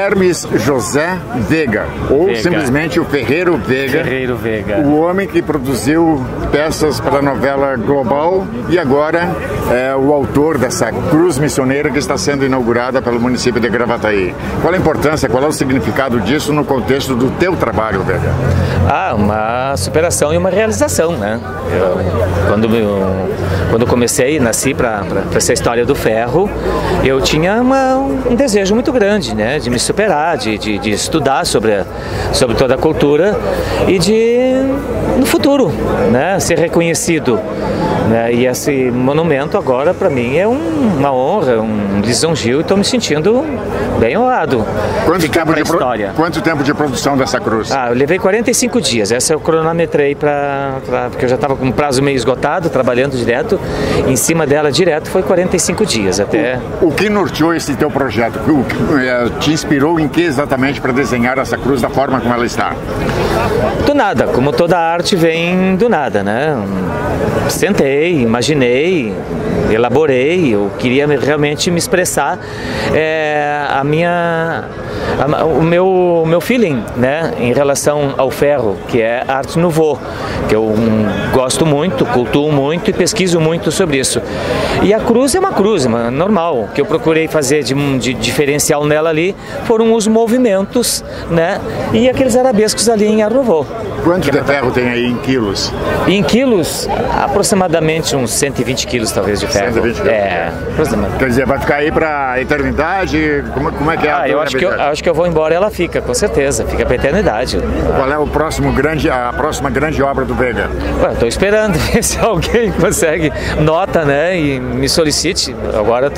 Hermes José Vega, ou simplesmente o Ferreiro Vega. Ferreiro Vega. O homem que produziu peças para a novela Global e agora é o autor dessa cruz missioneira que está sendo inaugurada pelo município de Gravataí. Qual a importância, qual é o significado disso no contexto do teu trabalho, Vega? Uma superação e uma realização, né? Quando comecei, nasci para essa história do ferro, eu tinha um desejo muito grande, né, de me superar, de estudar sobre toda a cultura e no futuro, né, ser reconhecido. Né? E esse monumento agora para mim é uma honra, um lisonjio, e estou me sentindo bem honrado. Quanto tempo de produção dessa cruz? Eu levei 45 dias, essa eu cronometrei porque eu já estava com um prazo meio esgotado, trabalhando direto, em cima dela direto foi 45 dias até. O que norteou esse teu projeto? O que te inspirou em que exatamente para desenhar essa cruz da forma como ela está? Do nada, como toda arte vem do nada, né? Sentei, imaginei, elaborei, eu queria realmente me expressar o meu feeling, né, em relação ao ferro, que é Art Nouveau, que eu gosto muito, cultuo muito e pesquiso muito sobre isso. E a cruz é uma cruz, normal. O que eu procurei fazer de diferencial nela ali foram os movimentos, né, e aqueles arabescos ali em Art Nouveau. Quanto de ferro tem aí em quilos? Em quilos, aproximadamente uns 120 quilos talvez de ferro. 120 quilos. Aproximadamente. Quer dizer, vai ficar aí para a eternidade? Como é que é? Eu acho que eu vou embora e ela fica, com certeza, fica para a eternidade. Qual é a próxima grande obra do Vega? Estou esperando ver se alguém consegue nota, né, e me solicite. Agora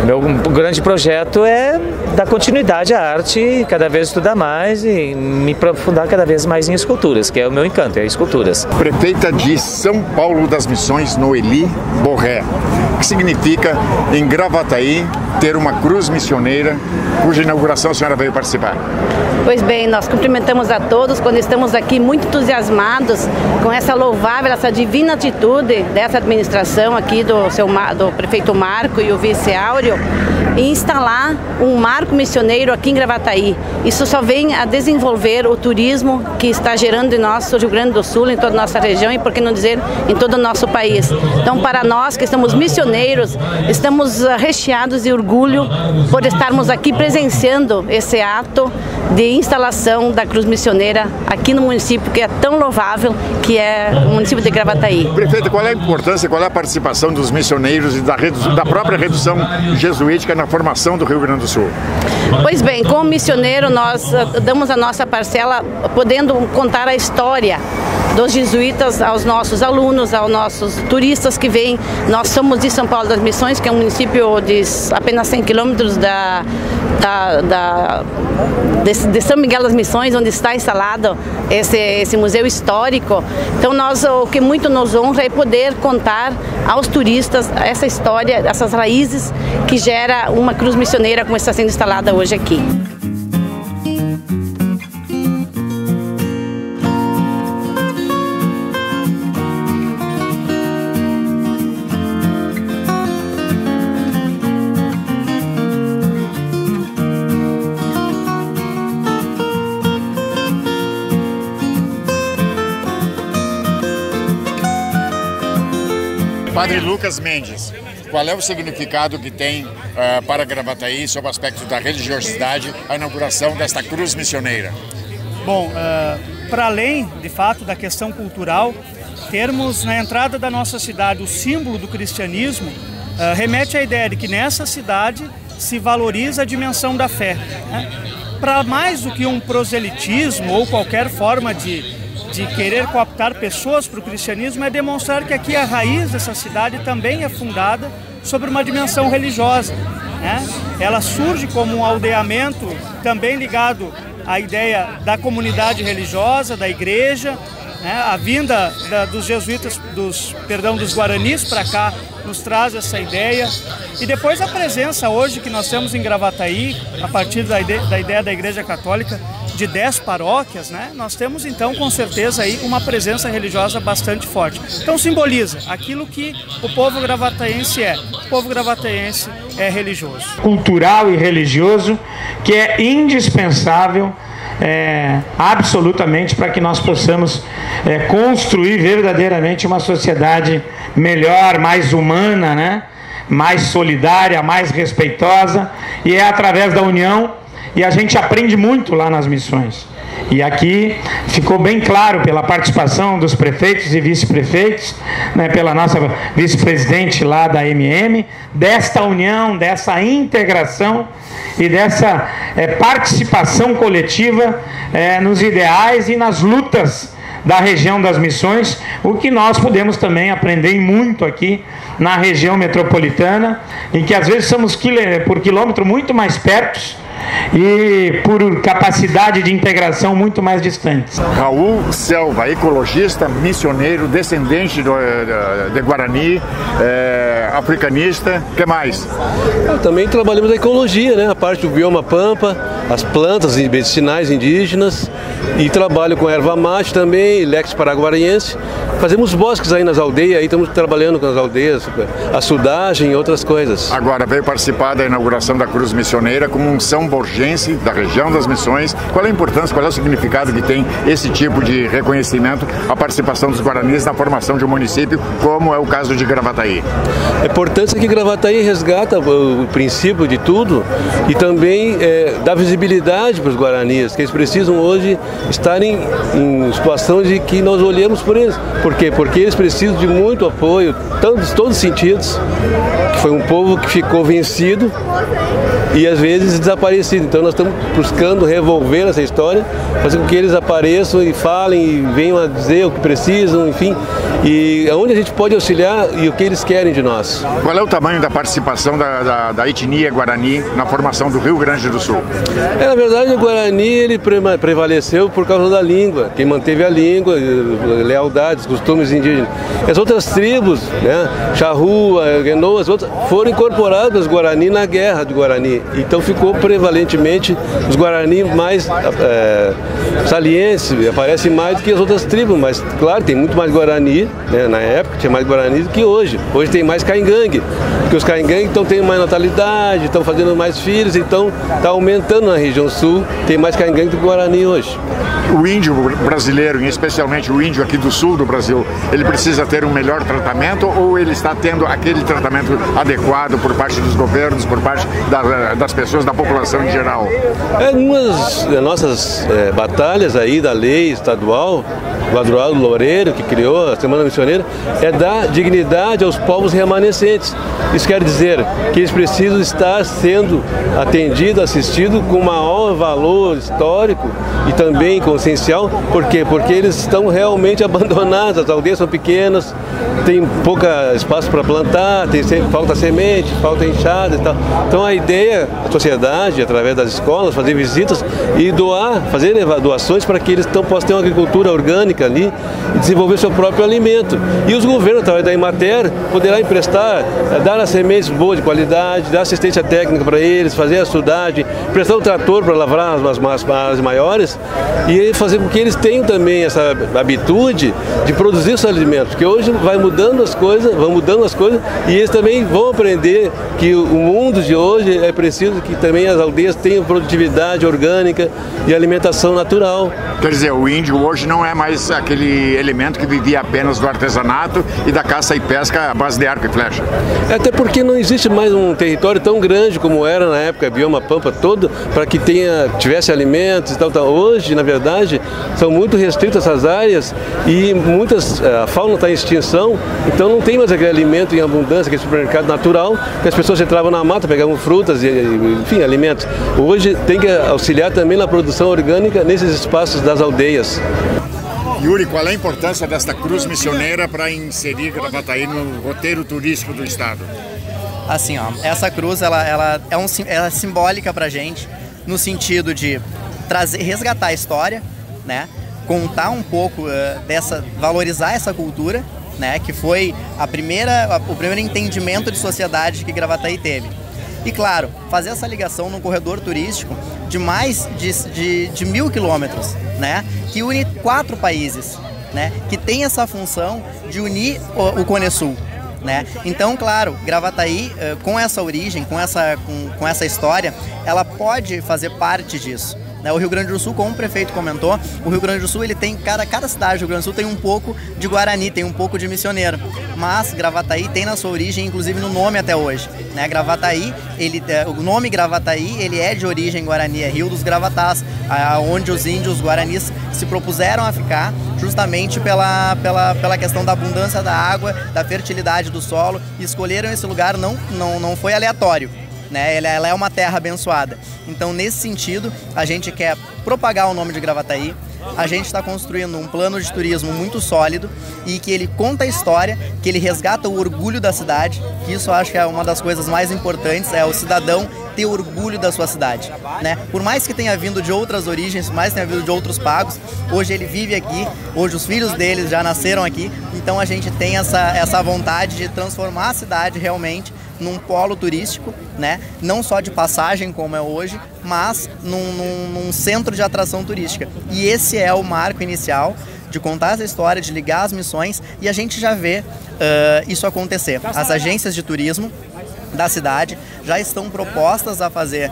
meu grande projeto é dar continuidade à arte, cada vez estudar mais e me aprofundar cada vez mais em esculturas, que é o meu encanto, é esculturas. Prefeita de São Paulo das Missões, Noeli Borré. O que significa em Gravataí ter uma cruz missioneira cuja inauguração a senhora veio participar? Pois bem, nós cumprimentamos a todos quando estamos aqui muito entusiasmados com essa louvável, essa divina atitude dessa administração aqui do prefeito Marco e o vice Áureo em instalar um marco missioneiro aqui em Gravataí. Isso só vem a desenvolver o turismo que está gerando em nosso Rio Grande do Sul, em toda a nossa região e, por que não dizer, em todo o nosso país. Então, para nós que estamos missioneiros, estamos recheados de orgulho por estarmos aqui presenciando esse ato de instalação da cruz missioneira aqui no município que é tão louvável, que é o município de Gravataí. Prefeito, qual é a importância, qual é a participação dos missioneiros e da própria redução jesuítica na formação do Rio Grande do Sul? Pois bem, como missioneiro nós damos a nossa parcela podendo contar a história dos jesuítas aos nossos alunos, aos nossos turistas que vêm. Nós somos de São Paulo das Missões, que é um município de apenas 100 quilômetros de São Miguel das Missões, onde está instalado esse museu histórico. Então o que muito nos honra é poder contar aos turistas essa história, essas raízes que gera uma cruz missioneira como está sendo instalada hoje aqui. Padre Lucas Mendes, qual é o significado que tem para Gravataí, sob o aspecto da religiosidade, a inauguração desta cruz missioneira? Bom, para além, de fato, da questão cultural, termos na entrada da nossa cidade o símbolo do cristianismo remete à ideia de que nessa cidade se valoriza a dimensão da fé, né? Para mais do que um proselitismo ou qualquer forma de querer cooptar pessoas para o cristianismo, é demonstrar que aqui a raiz dessa cidade também é fundada sobre uma dimensão religiosa, né? Ela surge como um aldeamento também ligado à ideia da comunidade religiosa, da igreja, né? A vinda dos jesuítas, dos guaranis para cá nos traz essa ideia. E depois a presença hoje que nós temos em Gravataí, a partir da ideia da Igreja Católica, de 10 paróquias, né? Nós temos então com certeza aí uma presença religiosa bastante forte. Então simboliza aquilo que o povo gravataense é. O povo gravataense é religioso. Cultural e religioso que é indispensável absolutamente para que nós possamos construir verdadeiramente uma sociedade melhor, mais humana, né? Mais solidária, mais respeitosa, e é através da união, e a gente aprende muito lá nas missões. E aqui ficou bem claro pela participação dos prefeitos e vice-prefeitos, né, pela nossa vice-presidente lá da MM, desta união, dessa integração e dessa participação coletiva nos ideais e nas lutas da região das Missões, o que nós podemos também aprender muito aqui na região metropolitana, em que às vezes somos por quilômetro muito mais perto e por capacidade de integração muito mais distantes. Raul Selva, ecologista, missioneiro, descendente de Guarani, africanista, o que mais? Também trabalhamos a ecologia, né? A parte do bioma pampa, as plantas medicinais indígenas, e trabalho com erva mate também, Lex paraguariense. Fazemos bosques aí nas aldeias, aí estamos trabalhando com as aldeias, açudagem e outras coisas. Agora veio participar da inauguração da Cruz Missioneira como um São Borgense da região das Missões. Qual é a importância, qual é o significado que tem esse tipo de reconhecimento, a participação dos guaranis na formação de um município, como é o caso de Gravataí? A importância é que Gravataí resgata o princípio de tudo e também dá visibilidade para os guaranis, que eles precisam hoje estarem em situação de que nós olhemos por eles. Por quê? Porque eles precisam de muito apoio, todos os sentidos, que foi um povo que ficou vencido e às vezes desaparecido. Então nós estamos buscando revolver essa história, fazer com que eles apareçam e falem e venham a dizer o que precisam, enfim, e aonde a gente pode auxiliar e o que eles querem de nós. Qual é o tamanho da participação da etnia Guarani na formação do Rio Grande do Sul? Na verdade, o Guarani ele prevaleceu por causa da língua, quem manteve a língua, lealdades, costumes indígenas. As outras tribos, né, Charrua, Guenoas, foram incorporadas aos Guarani na Guerra do Guarani. Então ficou prevalentemente os Guarani mais salientes, aparecem mais do que as outras tribos, mas claro, tem muito mais Guarani, né, na época tinha mais Guarani do que hoje. Hoje tem mais Caingangue, porque os Caingangue estão tendo mais natalidade, estão fazendo mais filhos, então está aumentando na região sul, tem mais Caingangue do que Guarani hoje. O índio brasileiro, e especialmente o índio aqui do sul do Brasil, ele precisa ter um melhor tratamento ou ele está tendo aquele tratamento adequado por parte dos governos, por parte das pessoas, da população em geral? Uma das nossas batalhas aí da lei estadual, o Adroaldo Loureiro, que criou a Semana Missioneira, é dar dignidade aos povos remanescentes. Isso quer dizer que eles precisam estar sendo atendidos, assistidos com maior valor histórico e também consciencial. Por quê? Porque eles estão realmente abandonados, as aldeias são pequenas, tem pouco espaço para plantar, falta semente, falta enxada e tal. Então a ideia da sociedade, através das escolas, fazer visitas e fazer doações para que eles possam ter uma agricultura orgânica ali e desenvolver seu próprio alimento. E os governos, através da Emater, poderá emprestar, dar as sementes boas de qualidade, dar assistência técnica para eles, fazer a açudagem, prestar um trator para lavrar as maiores e fazer com que eles tenham também essa habitude de produzir seus alimentos, porque hoje vão mudando as coisas e eles também vão aprender que o mundo de hoje é preciso que também as aldeias tenham produtividade orgânica e alimentação natural. Quer dizer, o índio hoje não é mais aquele elemento que vivia apenas do artesanato e da caça e pesca à base de arco e flecha. Até porque não existe mais um território tão grande como era na época, bioma pampa todo, para que tivesse alimentos e tal. Hoje, na verdade, são muito restritas essas áreas e a fauna está em extinção, então não tem mais aquele alimento em abundância, aquele supermercado natural, que as pessoas entravam na mata, pegavam frutas, enfim, alimentos. Hoje tem que auxiliar também na produção orgânica nesses espaços das aldeias. Yuri, qual é a importância desta cruz missioneira para inserir Gravataí no roteiro turístico do estado? Assim, essa cruz ela é simbólica para a gente, no sentido de resgatar a história, né? Contar um pouco valorizar essa cultura, né? Que foi o primeiro entendimento de sociedade que Gravataí teve. E claro, fazer essa ligação num corredor turístico de mais de 1.000 quilômetros, né? Que une 4 países, né? Que tem essa função de unir o Cone Sul. né? Então, claro, Gravataí, com essa origem, com essa história, ela pode fazer parte disso. O Rio Grande do Sul, como o prefeito comentou, o Rio Grande do Sul, ele tem, cada cidade do Rio Grande do Sul tem um pouco de Guarani, tem um pouco de missioneiro, mas Gravataí tem na sua origem, inclusive no nome até hoje, né? Gravataí, o nome Gravataí, ele é de origem Guarani, é Rio dos Gravatás, onde os índios guaranis se propuseram a ficar, justamente pela questão da abundância da água, da fertilidade do solo, e escolheram esse lugar, não foi aleatório. Ela é uma terra abençoada. Então, nesse sentido, a gente quer propagar o nome de Gravataí. A gente está construindo um plano de turismo muito sólido e que ele conta a história, que ele resgata o orgulho da cidade, que isso eu acho que é uma das coisas mais importantes, é o cidadão ter orgulho da sua cidade, né? Por mais que tenha vindo de outras origens, por mais que tenha vindo de outros pagos, hoje ele vive aqui, hoje os filhos dele já nasceram aqui, então a gente tem essa vontade de transformar a cidade realmente num polo turístico, né? Não só de passagem como é hoje, mas num centro de atração turística. E esse é o marco inicial de contar essa história, de ligar as missões, e a gente já vê isso acontecer. As agências de turismo da cidade já estão propostas a fazer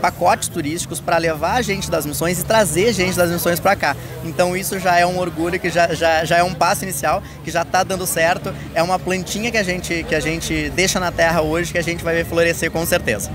pacotes turísticos para levar a gente das missões e trazer gente das missões para cá. Então isso já é um orgulho, que já é um passo inicial, que já está dando certo, é uma plantinha que a gente deixa na terra hoje, que a gente vai ver florescer com certeza.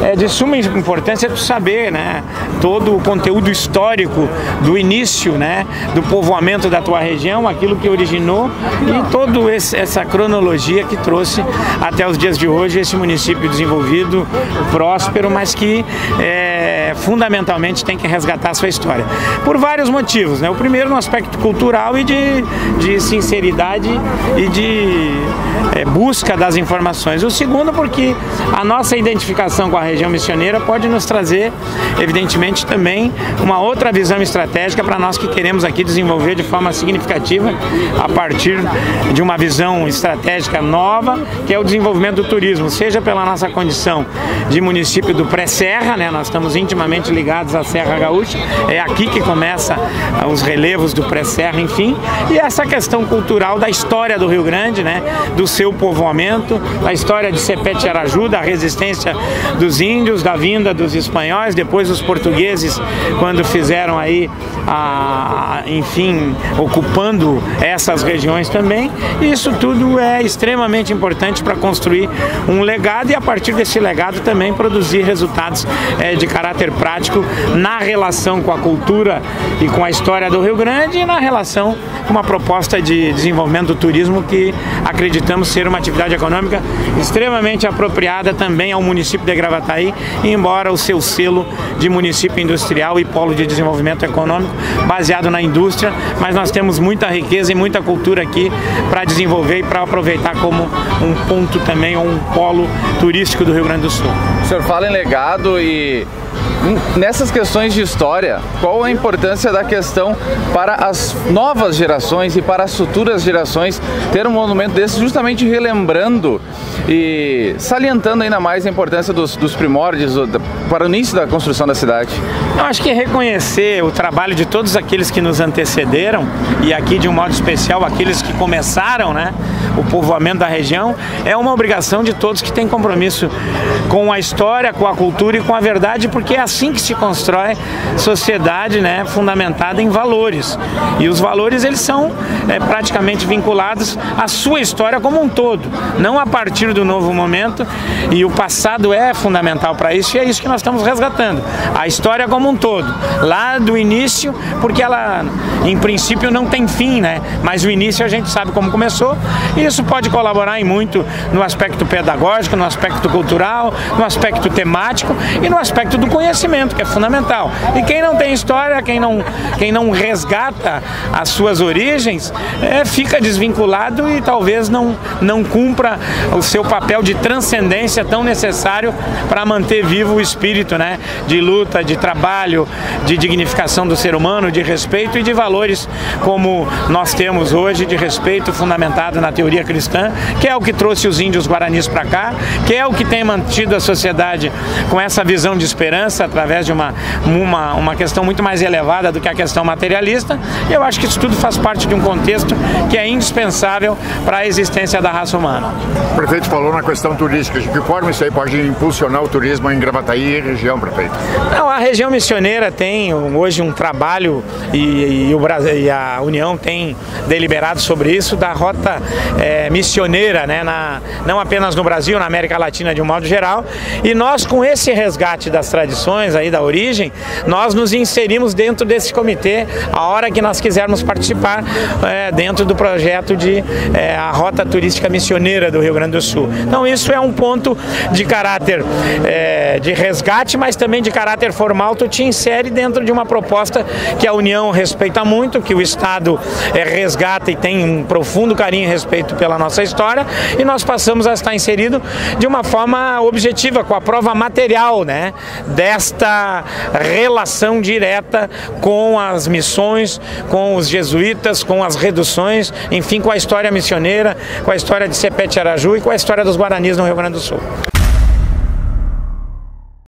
É de suma importância tu saber, né, todo o conteúdo histórico do início, né, do povoamento da tua região, aquilo que originou e toda essa cronologia que trouxe até os dias de hoje esse município desenvolvido, próspero, mas que fundamentalmente tem que resgatar a sua história. Por vários motivos, né? O primeiro no aspecto cultural e de sinceridade e de busca das informações. O segundo porque a nossa identificação com a região missioneira pode nos trazer, evidentemente, também uma outra visão estratégica para nós que queremos aqui desenvolver de forma significativa a partir de uma visão estratégica nova, que é o desenvolvimento do turismo, seja pela nossa condição de município do pré-serra, né? Nós estamos intimamente ligados à Serra Gaúcha, é aqui que começa os relevos do pré-serra, enfim, e essa questão cultural da história do Rio Grande, né? Do seu povoamento, da história de Sepete Araju, da resistência dos índios, da vinda dos espanhóis, depois os portugueses, quando fizeram aí, enfim, ocupando essas regiões também. Isso tudo é extremamente importante para construir um legado e, a partir desse legado, também produzir resultados de caráter prático na relação com a cultura e com a história do Rio Grande e na relação com uma proposta de desenvolvimento do turismo que acreditamos ser uma atividade econômica extremamente apropriada também ao município de Gravataí, embora o seu selo de município industrial e polo de desenvolvimento econômico baseado na indústria, mas nós temos muita riqueza e muita cultura aqui para desenvolver e para aproveitar como um ponto também, ou um polo turístico do Rio Grande do Sul. O senhor fala em legado e nessas questões de história, qual a importância da questão para as novas gerações e para as futuras gerações ter um monumento desse, justamente relembrando e salientando ainda mais a importância dos primórdios para o início da construção da cidade? Eu acho que reconhecer o trabalho de todos aqueles que nos antecederam, e aqui de um modo especial aqueles que começaram, né, o povoamento da região, é uma obrigação de todos que têm compromisso com a história, com a cultura e com a verdade, porque é assim que se constrói sociedade, né, fundamentada em valores. E os valores, eles são praticamente vinculados à sua história como um todo, não a partir do novo momento, e o passado é fundamental para isso, e é isso que nós estamos resgatando. A história como um todo, lá do início, porque ela, em princípio, não tem fim, né? Mas o início a gente sabe como começou, e isso pode colaborar em muito no aspecto pedagógico, no aspecto cultural, no aspecto temático e no aspecto do conhecimento, que é fundamental. E quem não tem história, quem não resgata as suas origens, fica desvinculado e talvez não cumpra o seu papel de transcendência tão necessário para manter vivo o espírito, né, de luta, de trabalho, de dignificação do ser humano, de respeito e de valores como nós temos hoje, de respeito fundamentado na teoria cristã, que é o que trouxe os índios guaranis para cá, que é o que tem mantido a sociedade com essa visão de esperança através de uma questão muito mais elevada do que a questão materialista. E eu acho que isso tudo faz parte de um contexto que é indispensável para a existência da raça humana. O prefeito falou na questão turística. De que forma isso aí pode impulsionar o turismo em Gravataí e região, prefeito? Não, a região missioneira tem hoje um trabalho e a União tem deliberado sobre isso, da rota missioneira, né, não apenas no Brasil, na América Latina de um modo geral. E nós, com esse resgate das tradições aí da origem, nós nos inserimos dentro desse comitê a hora que nós quisermos participar dentro do projeto de a Rota Turística Missioneira do Rio Grande do Sul. Então isso é um ponto de caráter de resgate, mas também de caráter formal. Tu te insere dentro de uma proposta que a União respeita muito, que o Estado resgata e tem um profundo carinho e respeito pela nossa história, e nós passamos a estar inserido de uma forma objetiva, com a prova material, né, desta relação direta com as missões, com os jesuítas, com as reduções, enfim, com a história missioneira, com a história de Sepete Araju e com a história dos Guaranis no Rio Grande do Sul.